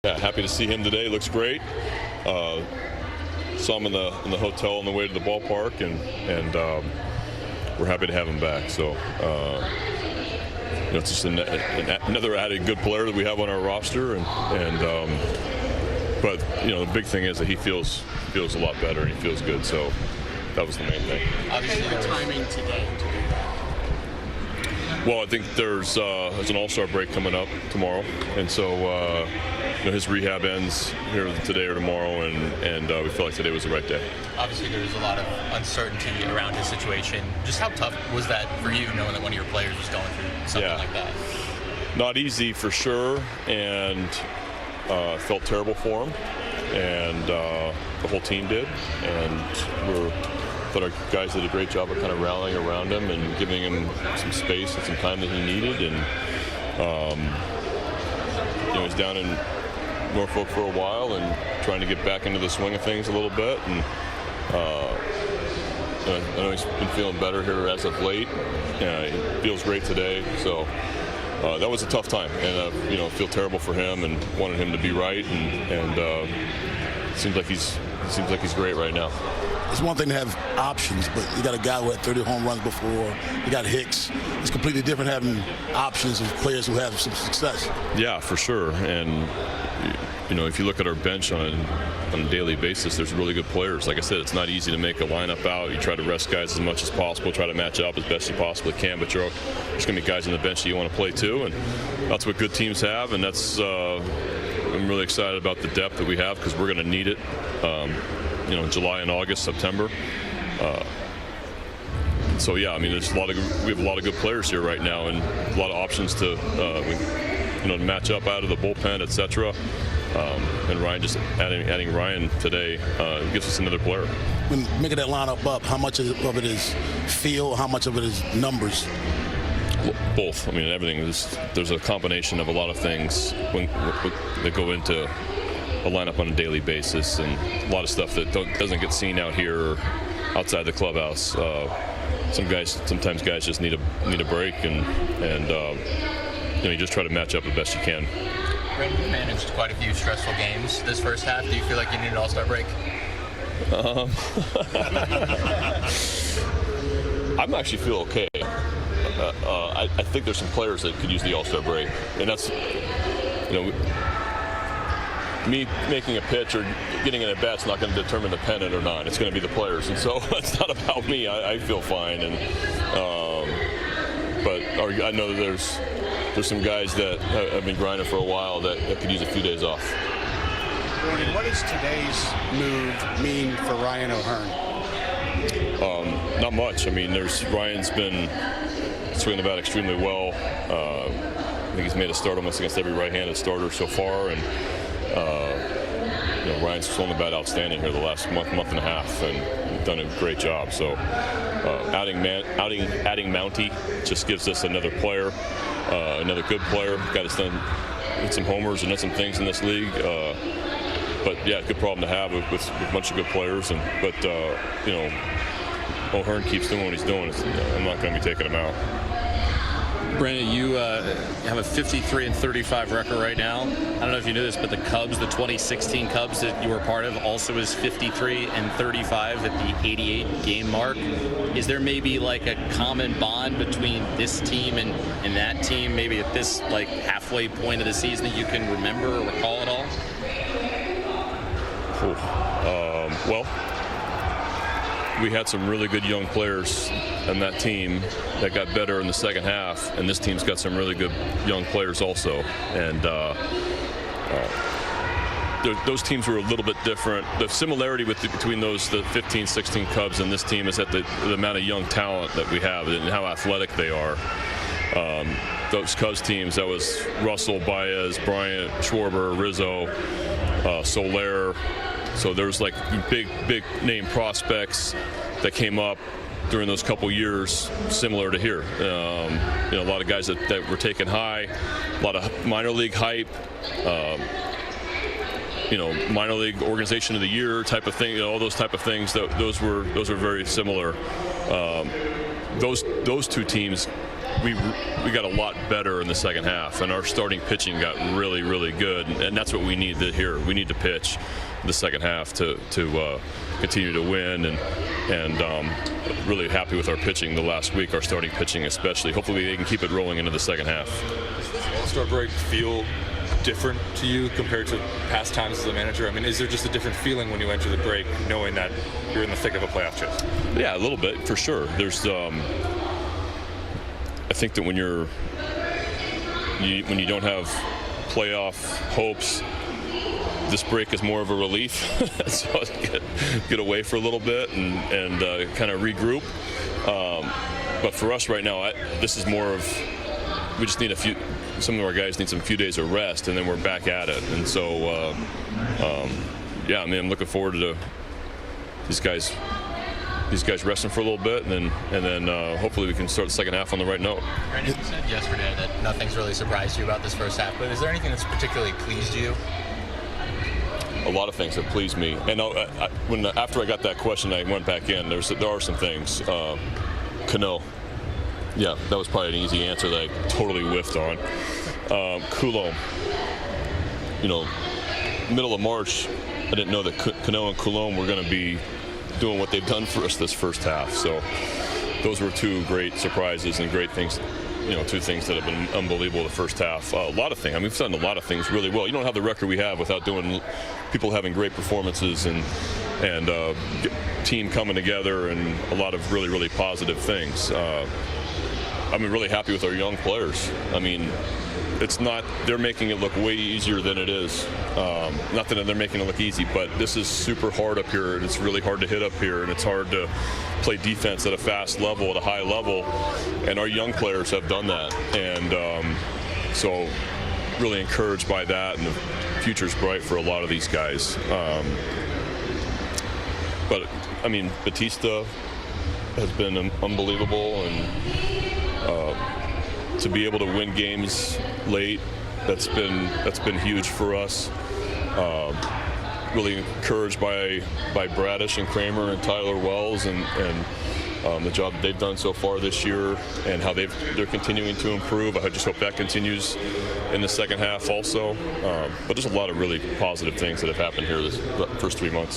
Yeah, happy to see him today. Looks great. Saw him in the hotel on the way to the ballpark, and we're happy to have him back. So it's just another added good player that we have on our roster, but the big thing is that he feels a lot better and he feels good. So that was the main thing. Obviously, the timing today to do that. Well, I think there's an All-Star break coming up tomorrow, and so his rehab ends here today or tomorrow, and we feel like today was the right day. Obviously, there was a lot of uncertainty around his situation. Just how tough was that for you, knowing that one of your players was going through something like that? Not easy for sure, and felt terrible for him, and the whole team did, and thought our guys did a great job of kind of rallying around him and giving him some space and some time that he needed. And he was down in Norfolk for a while and trying to get back into the swing of things a little bit. And I know he's been feeling better here as of late. He feels great today. So that was a tough time, and feel terrible for him and wanted him to be right. And it seems like he's great right now. It's one thing to have options, but you got a guy who had 30 home runs before. You got Hicks. It's completely different having options of players who have some success. Yeah, for sure. And if you look at our bench on a daily basis, there's really good players. Like I said, it's not easy to make a lineup out. You try to rest guys as much as possible, try to match up as best you possibly can, but there's going to be guys on the bench that you want to play too, and that's what good teams have. And that's I'm really excited about the depth that we have, because we're going to need it. In July and August, September. So yeah, we have a lot of good players here right now, and a lot of options to match up out of the bullpen, etc. And Ryan, just adding Ryan today gives us another player. When making that lineup up, how much of it is feel? How much of it is numbers? Both. Everything. There's a combination of a lot of things that go into a lineup on a daily basis, and a lot of stuff that doesn't get seen out here or outside the clubhouse. Sometimes guys just need a break, and you just try to match up the best you can. Brandon, you managed quite a few stressful games this first half. Do you feel like you need an All-Star break? I actually feel okay. I think there's some players that could use the All-Star break, and that's me making a pitch or getting an at-bat's not going to determine the pennant or not. It's going to be the players, and so it's not about me. I feel fine, but I know that there's some guys that have been grinding for a while that could use a few days off. Brandon, what does today's move mean for Ryan O'Hearn? Not much. Ryan's been swinging the bat extremely well. I think he's made a start almost against every right-handed starter so far, and Ryan's swung the bat outstanding here the last month and a half, and done a great job. So adding Mountie just gives us another player, another good player. Got us done with some homers and done some things in this league. But yeah, good problem to have with a bunch of good players. But O'Hearn keeps doing what he's doing. I'm not going to be taking him out. Brandon, you have a 53-35 record right now. I don't know if you knew this, but the Cubs, the 2016 Cubs that you were part of, also is 53-35 at the 88 game mark. Is there maybe like a common bond between this team and that team, maybe at this halfway point of the season, that you can remember or recall at all? Well, we had some really good young players on that team that got better in the second half, and this team's got some really good young players also. And those teams were a little bit different. The similarity between the 15-16 Cubs and this team is that the amount of young talent that we have and how athletic they are. Those Cubs teams, that was Russell, Baez, Bryant, Schwarber, Rizzo, Soler. So there's big name prospects that came up during those couple years, similar to here. A lot of guys that were taken high, a lot of minor league hype, minor league organization of the year type of thing, all those type of things. Those were very similar. Those two teams we got a lot better in the second half, and our starting pitching got really, really good, and that's what we need to hear. We need to pitch the second half to continue to win, and really happy with our pitching the last week, our starting pitching especially. Hopefully they can keep it rolling into the second half. Does this All-Star break feel different to you compared to past times as a manager? I mean, is there just a different feeling when you enter the break knowing that you're in the thick of a playoff chase? Yeah, a little bit, for sure. There's I think that when you don't have playoff hopes, this break is more of a relief. So get away for a little bit and kind of regroup. But for us right now, this is more of, we just need some of our guys need some few days of rest, and then we're back at it. And so, yeah, I mean, I'm looking forward to these guys resting for a little bit, and then hopefully we can start the second half on the right note. Brandon, you said yesterday that nothing's really surprised you about this first half, but is there anything that's particularly pleased you? A lot of things that pleased me, and after I got that question, I went back in. There are some things. Cano, yeah, that was probably an easy answer that I totally whiffed on. Coulomb, middle of March, I didn't know that Cano and Coulomb were going to be doing what they've done for us this first half. So those were two great surprises and great things, two things that have been unbelievable the first half. A lot of things. I mean, we've done a lot of things really well. You don't have the record we have without people having great performances and team coming together and a lot of really, really positive things. I'm really happy with our young players. I mean, they're making it look way easier than it is. Not that they're making it look easy, but this is super hard up here, and it's really hard to hit up here, and it's hard to play defense at a fast level, at a high level, and our young players have done that. And so really encouraged by that, and the future's bright for a lot of these guys. But, I mean, Batista has been unbelievable, and to be able to win games late, that's been huge for us. Really encouraged by Bradish and Kramer and Tyler Wells and the job that they've done so far this year, and how they're continuing to improve. I just hope that continues in the second half also. But there's a lot of really positive things that have happened here the first 3 months.